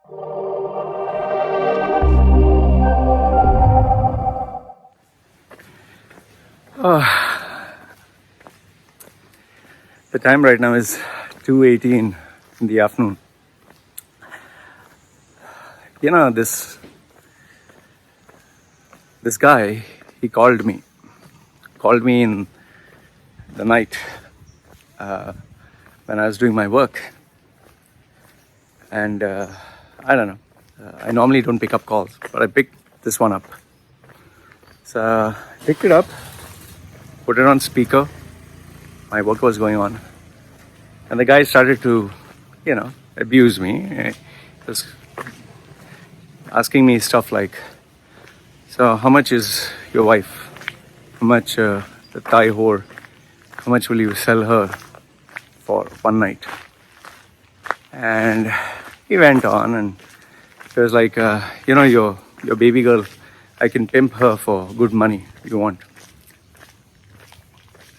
The time right now is 2:18 in the afternoon. You know, this guy, he called me in the night when I was doing my work. And I don't know, I normally don't pick up calls, but I picked this one up. So I picked it up, put it on speaker. My work was going on, and the guy started to, abuse me. He was asking me stuff like, so how much is your wife? How much the Thai whore? How much will you sell her for one night? And he went on, and he was like, your baby girl, I can pimp her for good money if you want.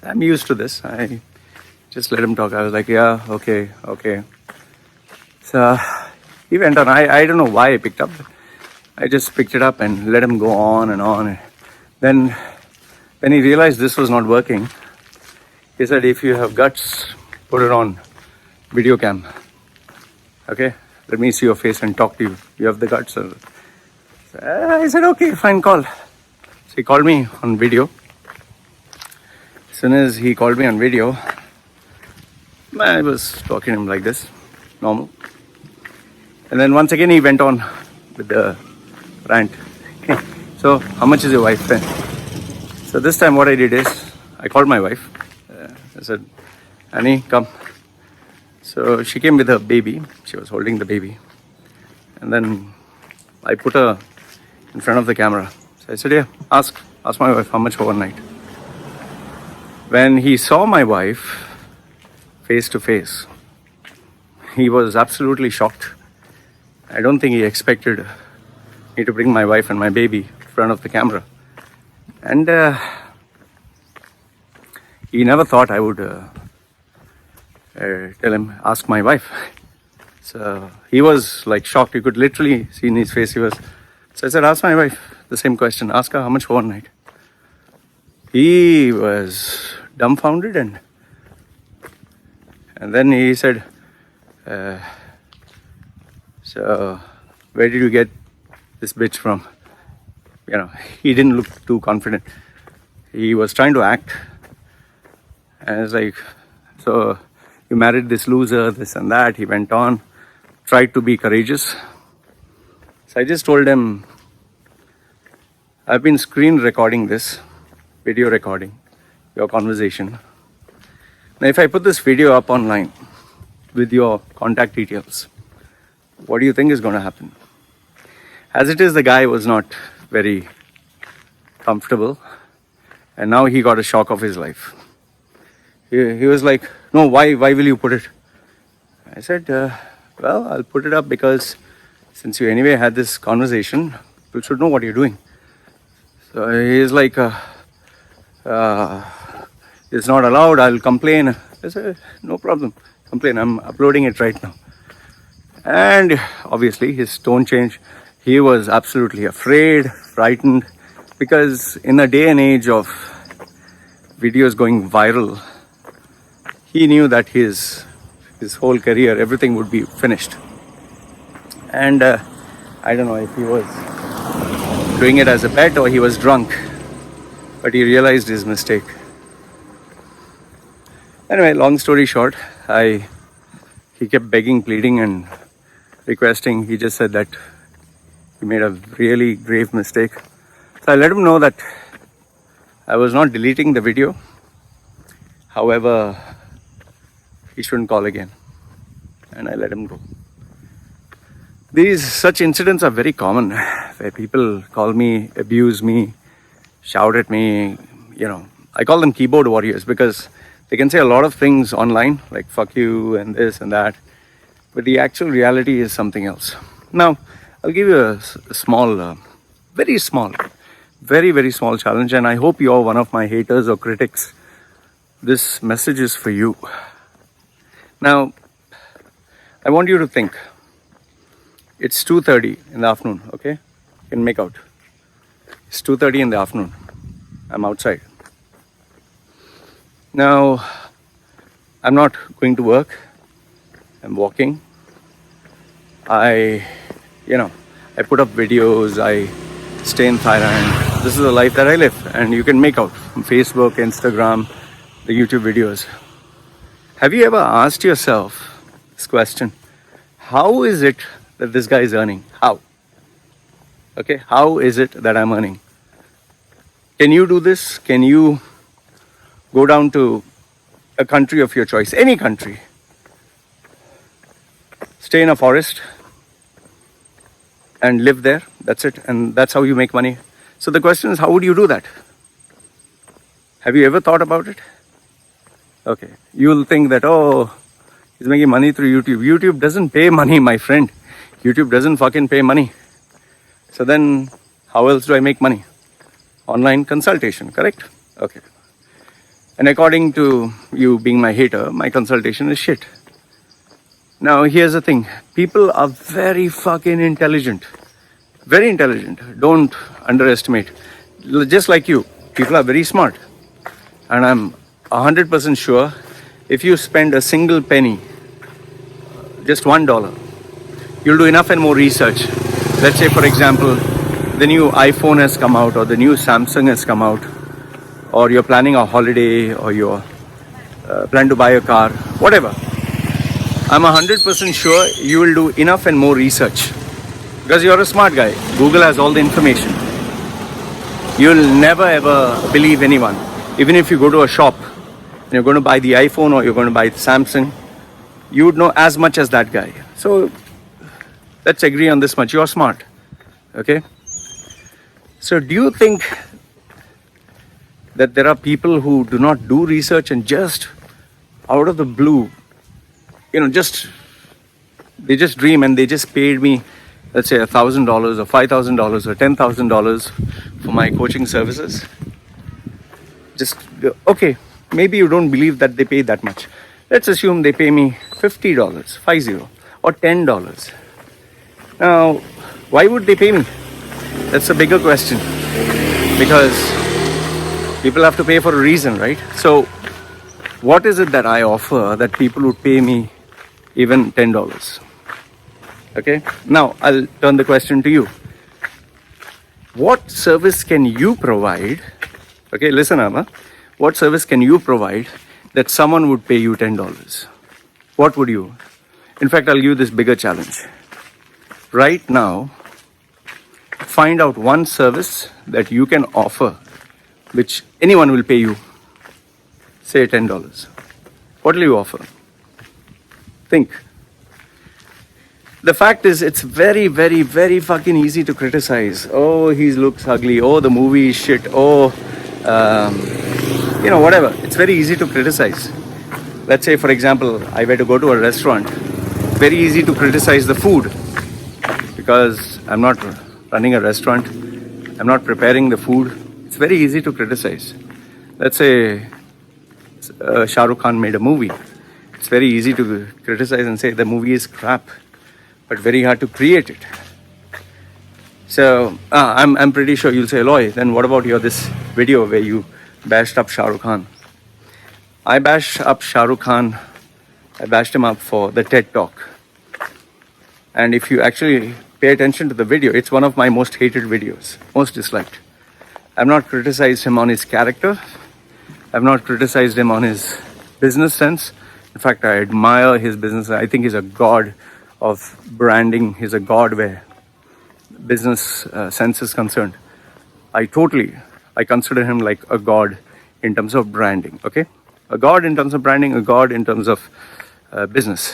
I'm used to this. I just let him talk. I was like, yeah, okay. So he went on. I don't know why I picked up. I just picked it up and let him go on and on. Then when he realized this was not working, he said, if you have guts, put it on video cam. Okay, let me see your face and talk to you. You have the guts. So I said, okay, fine, call. So he called me on video. As soon as he called me on video, I was talking to him like this, normal. And then once again he went on with the rant. So, how much is your wife then? So this time what I did is, I called my wife. I said, Annie, come. So she came with her baby. She was holding the baby. And then I put her in front of the camera. So I said, yeah, ask my wife how much for one night. When he saw my wife face to face, he was absolutely shocked. I don't think he expected me to bring my wife and my baby in front of the camera. And he never thought I would tell him, ask my wife. So he was like shocked. You could literally see in his face he was. So I said, ask my wife the same question. Ask her how much for one night. He was dumbfounded, and then he said, so where did you get this bitch from? He didn't look too confident. He was trying to act. And it's like, so you married this loser, this and that. He went on, tried to be courageous. So I just told him, I've been screen recording this, video recording your conversation. Now, if I put this video up online with your contact details, what do you think is going to happen? As it is, the guy was not very comfortable, and now he got a shock of his life. He was like, no, why will you put it? I said, well, I'll put it up because since you anyway had this conversation, people should know what you're doing. So he's like, it's not allowed, I'll complain. I said, no problem, complain, I'm uploading it right now. And obviously his tone changed. He was absolutely afraid, frightened, because in a day and age of videos going viral, he knew that his whole career, everything would be finished. And I don't know if he was doing it as a bet or he was drunk, but he realized his mistake. Anyway, long story short, he kept begging, pleading and requesting. He just said that he made a really grave mistake. So I let him know that I was not deleting the video. However, he shouldn't call again. And I let him go. Such incidents are very common, where people call me, abuse me, shout at me. I call them keyboard warriors because they can say a lot of things online, like fuck you and this and that. But the actual reality is something else. Now, I'll give you a small, very small, very, very small challenge. And I hope you're one of my haters or critics. This message is for you. Now, I want you to think. It's 2:30 in the afternoon, okay? You can make out. It's 2:30 in the afternoon. I'm outside. Now, I'm not going to work. I'm walking. I put up videos. I stay in Thailand. This is the life that I live. And you can make out from Facebook, Instagram, the YouTube videos. Have you ever asked yourself this question? How is it that this guy is earning? How? Okay, how is it that I'm earning? Can you do this? Can you go down to a country of your choice, any country, stay in a forest and live there? That's it. And that's how you make money. So the question is, how would you do that? Have you ever thought about it? Okay, you'll think that, oh, he's making money through YouTube. YouTube doesn't pay money, my friend. YouTube doesn't fucking pay money. So then, how else do I make money? Online consultation, correct? Okay. And according to you being my hater, my consultation is shit. Now, here's the thing. People are very fucking intelligent. Very intelligent. Don't underestimate. Just like you, people are very smart. And I'm 100% sure if you spend a single penny, just $1, you'll do enough and more research. Let's say, for example, the new iPhone has come out, or the new Samsung has come out, or you're planning a holiday, or you're plan to buy a car, whatever. I'm 100% sure you will do enough and more research because you're a smart guy. Google has all the information. You'll never ever believe anyone. Even if you go to a shop and you're going to buy the iPhone or you're going to buy the Samsung, you would know as much as that guy. So let's agree on this much. You're smart. Okay? So do you think that there are people who do not do research and just out of the blue, they just dream and they just paid me, let's say $1,000 or $5,000 or $10,000 for my coaching services? Okay, maybe you don't believe that they pay that much. Let's assume they pay me $50, 50, or $10. Now, why would they pay me? That's a bigger question. Because people have to pay for a reason, right? So, what is it that I offer that people would pay me even $10? Okay, now I'll turn the question to you. What service can you provide? Okay, listen, Amma. What service can you provide that someone would pay you $10? What would you? In fact, I'll give you this bigger challenge. Right now, find out one service that you can offer which anyone will pay you, say $10. What will you offer? Think. The fact is, it's very, very, very fucking easy to criticize. Oh, he looks ugly. Oh, the movie is shit. Oh, whatever. It's very easy to criticize. Let's say, for example, I were to go to a restaurant. Very easy to criticize the food because I'm not running a restaurant. I'm not preparing the food. It's very easy to criticize. Let's say Shah Rukh Khan made a movie. It's very easy to criticize and say the movie is crap, but very hard to create it. So I'm pretty sure you'll say, Loy, then what about this video where you bashed up Shah Rukh Khan? I bashed up Shah Rukh Khan. I bashed him up for the TED Talk. And if you actually pay attention to the video, it's one of my most hated videos, most disliked. I've not criticized him on his character. I've not criticized him on his business sense. In fact, I admire his business. I think he's a god of branding. He's a god where business sense is concerned. I consider him like a god in terms of branding, okay? A god in terms of branding, a god in terms of business.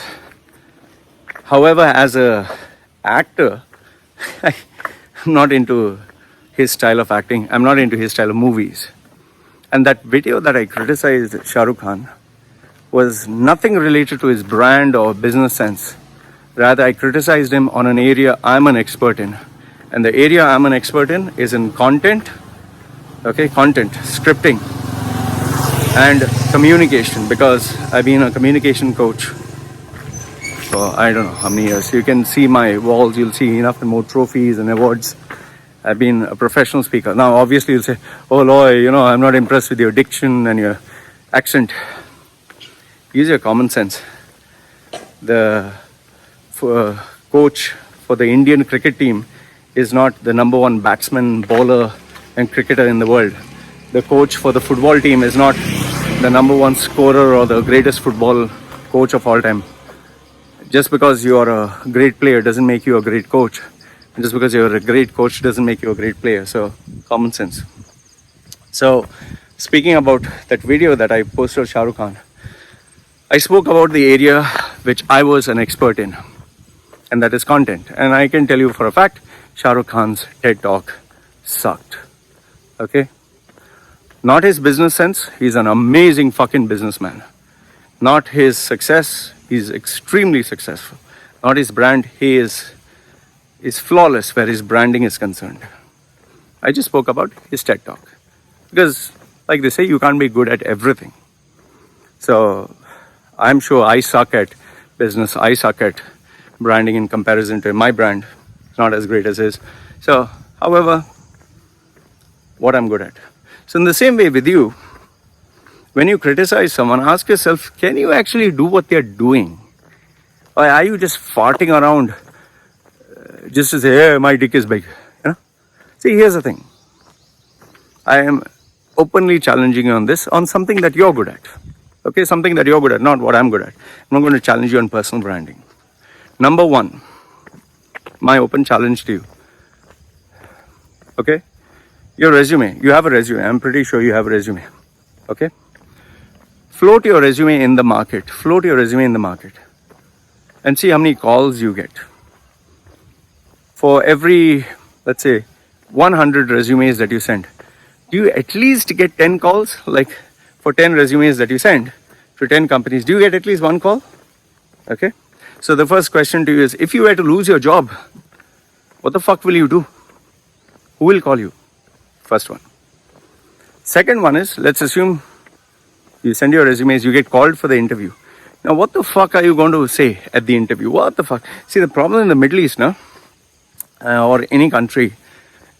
However, as a actor, I'm not into his style of acting. I'm not into his style of movies. And that video that I criticized Shah Rukh Khan was nothing related to his brand or business sense. Rather, I criticized him on an area I'm an expert in. And the area I'm an expert in is in content, scripting, and communication, because I've been a communication coach for I don't know how many years. You can see my walls, you'll see enough and more trophies and awards. I've been a professional speaker. Now, obviously, you'll say, oh, Loy, I'm not impressed with your diction and your accent. Use your common sense. The coach for the Indian cricket team is not the number one batsman, bowler, and cricketer in the world. The coach for the football team is not the number one scorer or the greatest football coach of all time. Just because you are a great player doesn't make you a great coach. And just because you're a great coach doesn't make you a great player. So, common sense. So, speaking about that video that I posted of Shah Rukh Khan, I spoke about the area which I was an expert in, and that is content. And I can tell you for a fact, Shah Rukh Khan's TED Talk sucked. Okay? Not his business sense, he's an amazing fucking businessman. Not his success, he's extremely successful. Not his brand, he is flawless where his branding is concerned. I just spoke about his TED Talk. Because, like they say, you can't be good at everything. So, I'm sure I suck at business, I suck at branding in comparison to my brand. It's not as great as his. So, however, what I'm good at. So, in the same way with you, when you criticize someone, ask yourself, can you actually do what they're doing? Or are you just farting around just to say, hey, my dick is big? See, here's the thing. I am openly challenging you on this, on something that you're good at. Okay, something that you're good at, not what I'm good at. I'm not going to challenge you on personal branding. Number one, my open challenge to you. Okay? Your resume. You have a resume. I'm pretty sure you have a resume. Okay? Float your resume in the market. Float your resume in the market. And see how many calls you get. For every, let's say, 100 resumes that you send, do you at least get 10 calls? Like, for 10 resumes that you send to 10 companies, do you get at least one call? Okay? So the first question to you is, if you were to lose your job, what the fuck will you do? Who will call you? First one. Second one is, let's assume you send your resumes, you get called for the interview. Now, what the fuck are you going to say at the interview? What the fuck? See, the problem in the Middle East, or any country,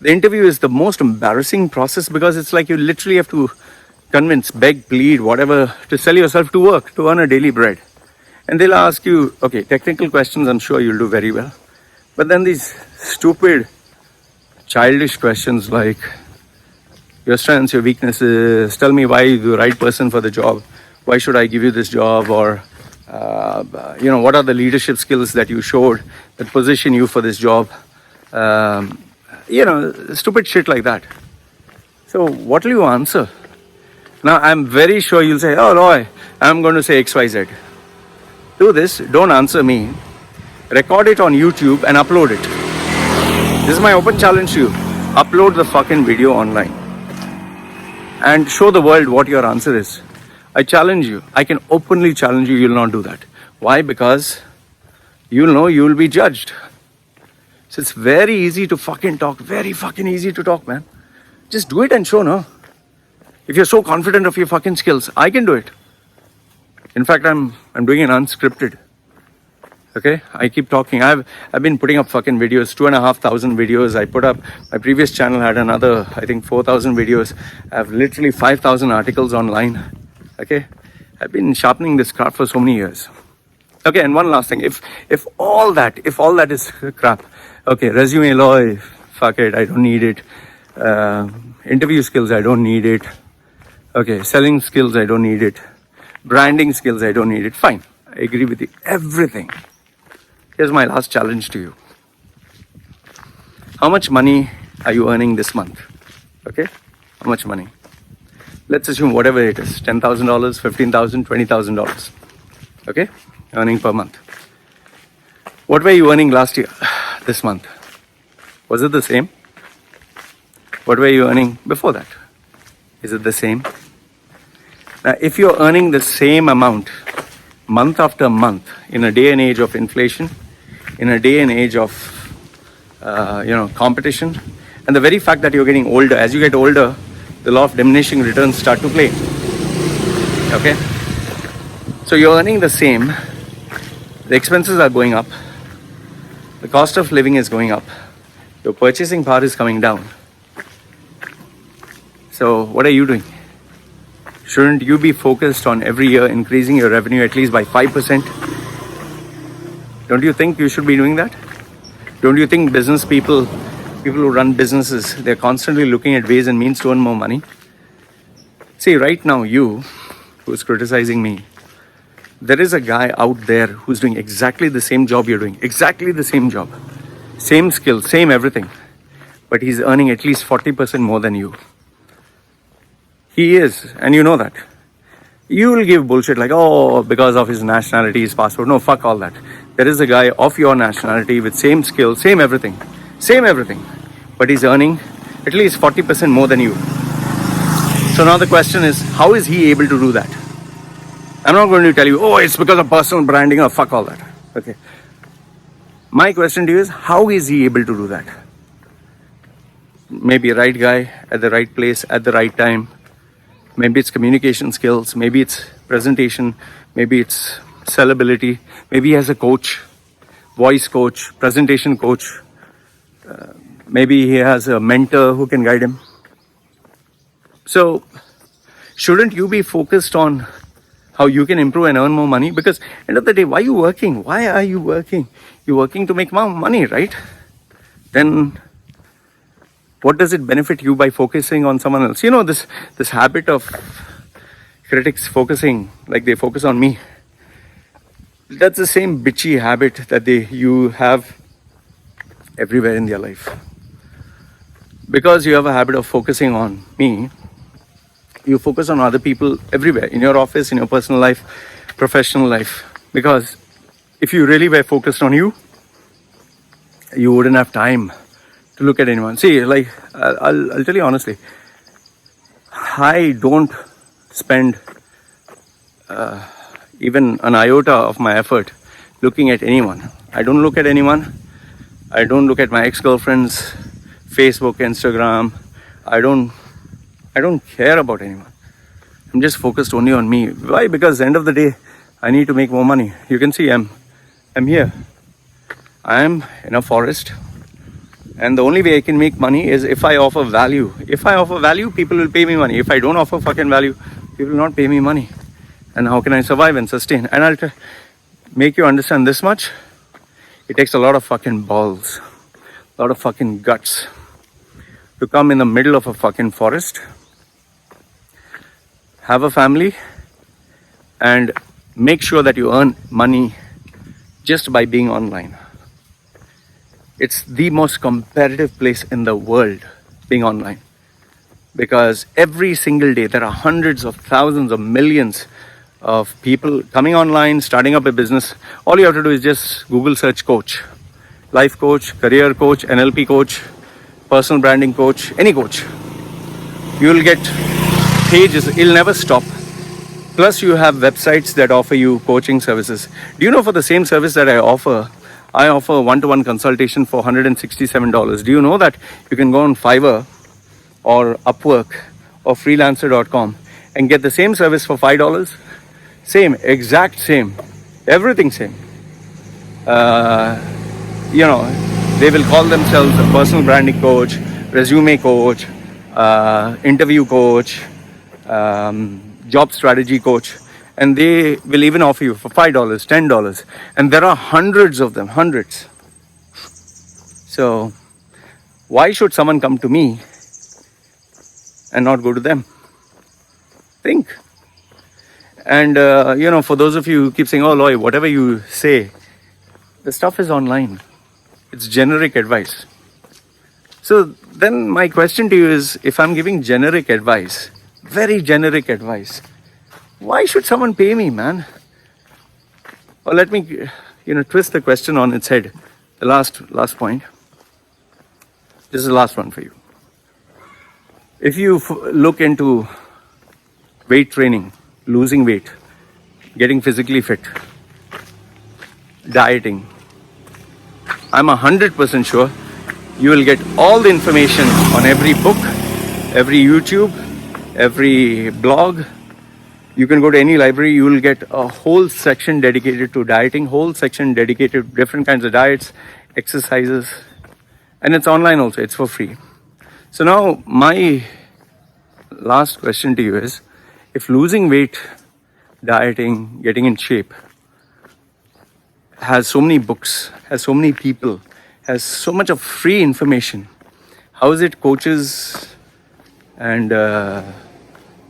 the interview is the most embarrassing process because it's like you literally have to convince, beg, plead, whatever, to sell yourself to work, to earn a daily bread. And they'll ask you, okay, technical questions, I'm sure you'll do very well. But then these stupid, childish questions like, your strengths, your weaknesses, tell me why you're the right person for the job, why should I give you this job, or what are the leadership skills that you showed that position you for this job, stupid shit like that. So what will you answer? Now I'm very sure you'll say, oh Loy, I'm going to say XYZ. Do this, don't answer me, record it on YouTube and upload it. This is my open challenge to you. Upload the fucking video online and show the world what your answer is. I challenge you. I can openly challenge you, you'll not do that. Why? Because you'll know you'll be judged. So it's very easy to fucking talk. Very fucking easy to talk, man. Just do it and show, no? If you're so confident of your fucking skills, I can do it. In fact, I'm doing an unscripted. Okay? I keep talking. I've been putting up fucking videos, 2,500 videos. I put up, my previous channel had another, I think 4,000 videos. I have literally 5,000 articles online. Okay? I've been sharpening this craft for so many years. Okay, and one last thing. If all that is crap, okay, resume, Loy, fuck it, I don't need it. Interview skills, I don't need it. Okay, selling skills, I don't need it. Branding skills, I don't need it. Fine, I agree with you. Everything. Here's my last challenge to you. How much money are you earning this month? Okay? How much money? Let's assume whatever it is, $10,000, $15,000, $20,000. Okay? Earning per month. What were you earning last year, this month? Was it the same? What were you earning before that? Is it the same? Now, if you're earning the same amount month after month in a day and age of inflation, in a day and age of competition, and the very fact that you're getting older, as you get older, the law of diminishing returns start to play. Okay? So you're earning the same. The expenses are going up. The cost of living is going up. Your purchasing power is coming down. So what are you doing? Shouldn't you be focused on every year increasing your revenue at least by 5%? Don't you think you should be doing that? Don't you think business people who run businesses, they're constantly looking at ways and means to earn more money? See, right now, you who's criticizing me, there is a guy out there who's doing exactly the same job you're doing. Exactly the same job. Same skill, same everything. But he's earning at least 40% more than you. He is, and you know that. You will give bullshit like, oh, because of his nationality, his passport. No, fuck all that. There is a guy of your nationality with same skill, same everything. Same everything. But he's earning at least 40% more than you. So now the question is, how is he able to do that? I'm not going to tell you, oh, it's because of personal branding or fuck all that. Okay. My question to you is, how is he able to do that? Maybe right guy at the right place at the right time. Maybe it's communication skills. Maybe it's presentation. Maybe it's sellability. Maybe he has a coach, voice coach, presentation coach. Maybe he has a mentor who can guide him. So, shouldn't you be focused on how you can improve and earn more money? Because end of the day, why are you working? Why are you working? You're working to make more money, right? Then what does it benefit you by focusing on someone else? You know, this habit of critics focusing, like they focus on me. That's the same bitchy habit that you have everywhere in their life. Because you have a habit of focusing on me, you focus on other people everywhere, in your office, in your personal life, professional life. Because if you really were focused on you, you wouldn't have time to look at anyone. See, like, I'll tell you honestly, I don't spend even an iota of my effort looking at anyone. I don't look at anyone. I don't look at my ex-girlfriend's Facebook, Instagram. I don't care about anyone. I'm just focused only on me. Why? Because at the end of the day, I need to make more money. You can see I'm here. I'm in a forest. And the only way I can make money is if I offer value. If I offer value, people will pay me money. If I don't offer fucking value, people will not pay me money. And how can I survive and sustain? And I'll make you understand this much. It takes a lot of fucking balls. A lot of fucking guts to come in the middle of a fucking forest, have a family, and make sure that you earn money just by being online. It's the most competitive place in the world, being online. Because every single day, there are hundreds of thousands of millions of people coming online, starting up a business. All you have to do is just Google search coach. Life coach, career coach, NLP coach, personal branding coach, any coach. You'll get pages, it'll never stop. Plus you have websites that offer you coaching services. Do you know for the same service that I offer one-to-one consultation for $167. Do you know that you can go on Fiverr or Upwork or freelancer.com and get the same service for $5? Same, exact same, everything same. You know, they will call themselves a personal branding coach, resume coach, interview coach, job strategy coach, and they will even offer you for $5, $10, and there are hundreds of them, hundreds. So why should someone come to me and not go to them? Think. And you know, for those of you who keep saying, oh Loy, whatever you say, the stuff is online. It's generic advice. So then my question to you is, if I'm giving generic advice, very generic advice, why should someone pay me, man? Or let me, twist the question on its head. The last point. This is the last one for you. If you look into weight training, losing weight, getting physically fit, dieting, I'm 100% sure you will get all the information on every book, every YouTube, every blog, You can go to any library, you will get a whole section dedicated to dieting, whole section dedicated to different kinds of diets, exercises, and it's online also, it's for free. So now my last question to you is, if losing weight, dieting, getting in shape has so many books, has so many people, has so much of free information, how is it coaches and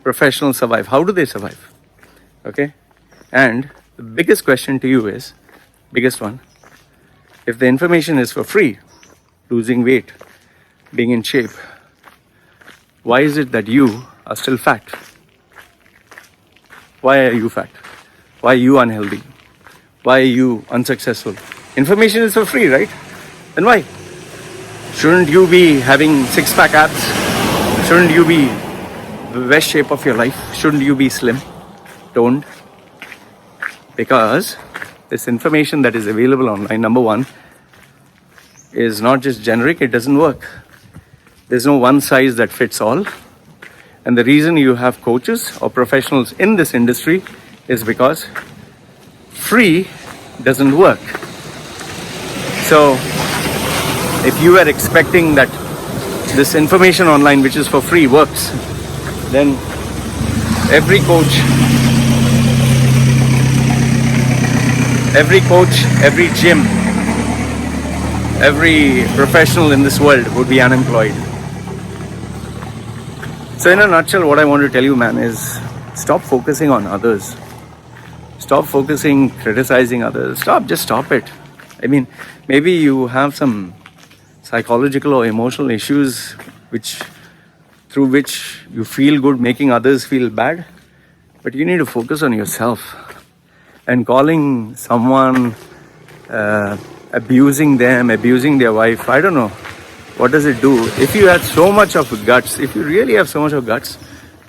professionals survive? How do they survive? Okay? And the biggest question to you is, biggest one, if the information is for free, losing weight, being in shape, why is it that you are still fat? Why are you fat? Why are you unhealthy? Why are you unsuccessful? Information is for free, right? Then why? Shouldn't you be having six-pack abs? Shouldn't you be the best shape of your life? Shouldn't you be slim, toned? Because this information that is available online, number one, is not just generic, it doesn't work. There's no one size that fits all. And the reason you have coaches or professionals in this industry is because free doesn't work. So if you are expecting that this information online, which is for free, works, then every coach, every gym, every professional in this world would be unemployed. So in a nutshell, what I want to tell you, man, is stop focusing on others. Stop criticizing others. Just stop it. I mean, maybe you have some psychological or emotional issues through which you feel good making others feel bad, but you need to focus on yourself. And calling someone, abusing them, abusing their wife, I don't know, what does it do? If you had so much of guts, if you really have so much of guts,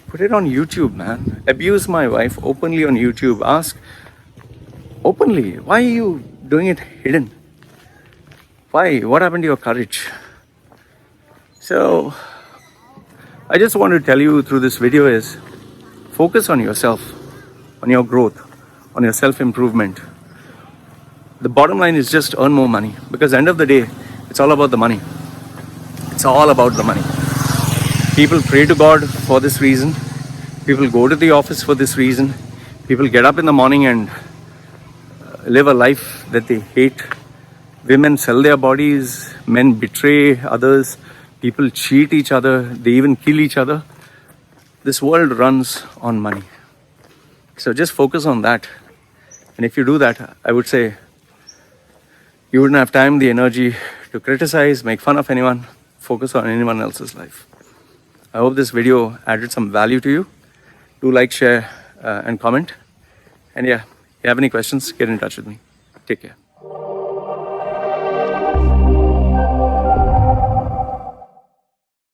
put it on YouTube, man. Abuse my wife openly on YouTube. Ask openly, why are you doing it hidden? Why? What happened to your courage? So I just want to tell you through this video is, focus on yourself, on your growth, on your self-improvement. The bottom line is just earn more money, because end of the day, it's all about the money. It's all about the money. People pray to God for this reason. People go to the office for this reason. People get up in the morning and live a life that they hate. Women sell their bodies. Men betray others. People cheat each other. They even kill each other. This world runs on money. So just focus on that. And if you do that, I would say you wouldn't have time, the energy to criticize, make fun of anyone, focus on anyone else's life. I hope this video added some value to you. Do like, share, and comment. And yeah, if you have any questions, get in touch with me. Take care.